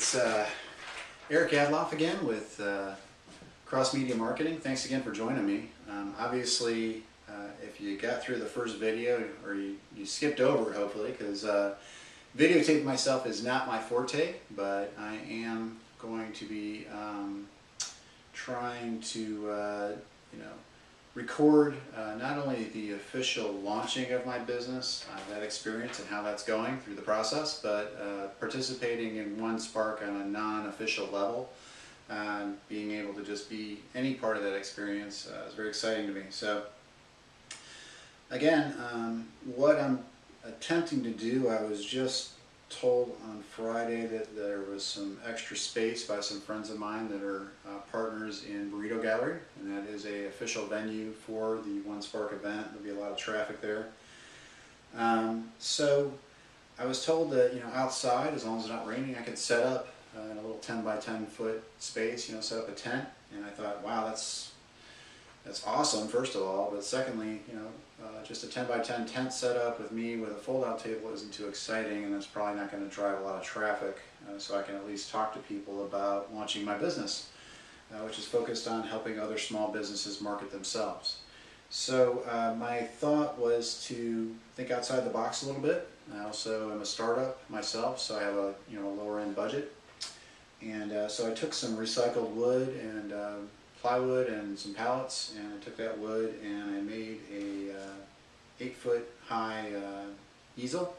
it's Eric Adloff again with Cross Media Marketing. Thanks again for joining me. Obviously, if you got through the first video, or you skipped over it hopefully, because videotaping myself is not my forte, but I am going to be trying to record not only the official launching of my business, that experience and how that's going through the process, but participating in OneSpark on a non-official level, being able to just be any part of that experience is very exciting to me. So again, what I'm attempting to do, I was just told on Friday that there was some extra space by some friends of mine that are partners in Burrito Gallery, and that is a official venue for the OneSpark event. There'll be a lot of traffic there. So I was told that outside, as long as it's not raining, I could set up in a little 10 by 10 foot space, set up a tent. And I thought, wow, that's awesome, first of all, but secondly, just a 10 by 10 tent setup with me with a fold-out table isn't too exciting, and that's probably not going to drive a lot of traffic, so I can at least talk to people about launching my business, which is focused on helping other small businesses market themselves. So my thought was to think outside the box a little bit. I also am a startup myself, so I have a lower end budget, and so I took some recycled wood and plywood and some pallets, and I took that wood and I made a 8-foot high easel,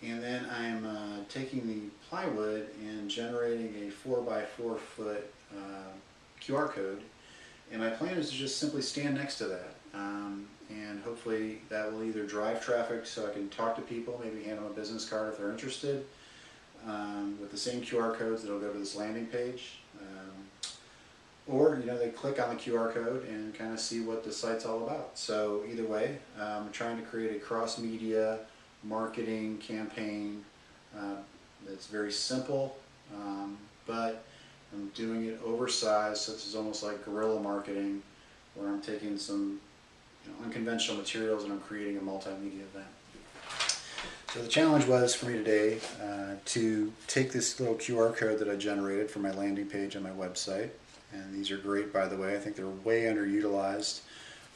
and then I'm taking the plywood and generating a 4 by 4 foot QR code, and my plan is to just simply stand next to that, and hopefully that will either drive traffic so I can talk to people, maybe hand them a business card if they're interested, with the same QR codes that'll go to this landing page. Or they click on the QR code and kind of see what the site's all about. So either way, I'm trying to create a cross-media marketing campaign that's very simple, but I'm doing it oversized, so it's almost like guerrilla marketing, where I'm taking some unconventional materials and I'm creating a multimedia event. So the challenge was for me today to take this little QR code that I generated for my landing page on my website. And these are great, by the way. I think they're way underutilized.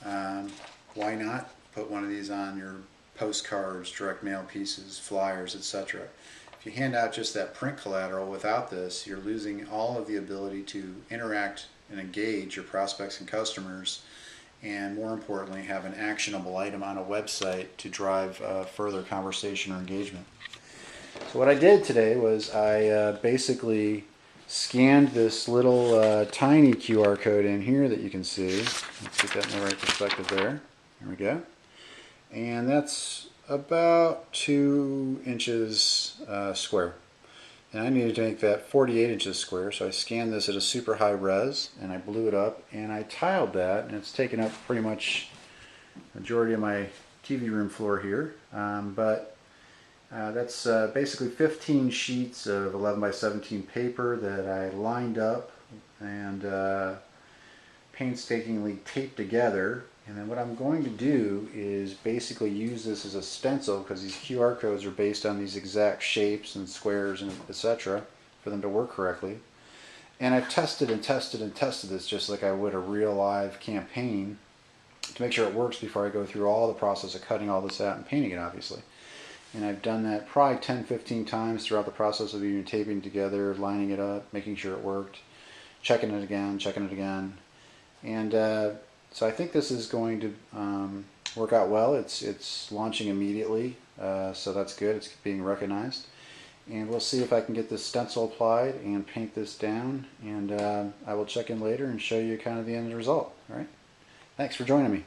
Why not put one of these on your postcards, direct mail pieces, flyers, etc. If you hand out just that print collateral without this, you're losing all of the ability to interact and engage your prospects and customers, and more importantly, have an actionable item on a website to drive further conversation or engagement. So what I did today was I basically scanned this little tiny QR code in here that you can see. Let's get that in the right perspective there. There we go. And that's about 2 inches square. And I needed to make that 48 inches square, so I scanned this at a super high res, and I blew it up, and I tiled that, and it's taken up pretty much the majority of my TV room floor here. That's basically 15 sheets of 11 by 17 paper that I lined up and painstakingly taped together. And then what I'm going to do is basically use this as a stencil, because these QR codes are based on these exact shapes and squares and etc. for them to work correctly. And I've tested and tested and tested this just like I would a real live campaign to make sure it works before I go through all the process of cutting all this out and painting it, obviously. And I've done that probably 10-15 times throughout the process of even taping together, lining it up, making sure it worked, checking it again. And so I think this is going to work out well. It's launching immediately, so that's good. It's being recognized. And we'll see if I can get this stencil applied and paint this down. And I will check in later and show you kind of the end result. All right? Thanks for joining me.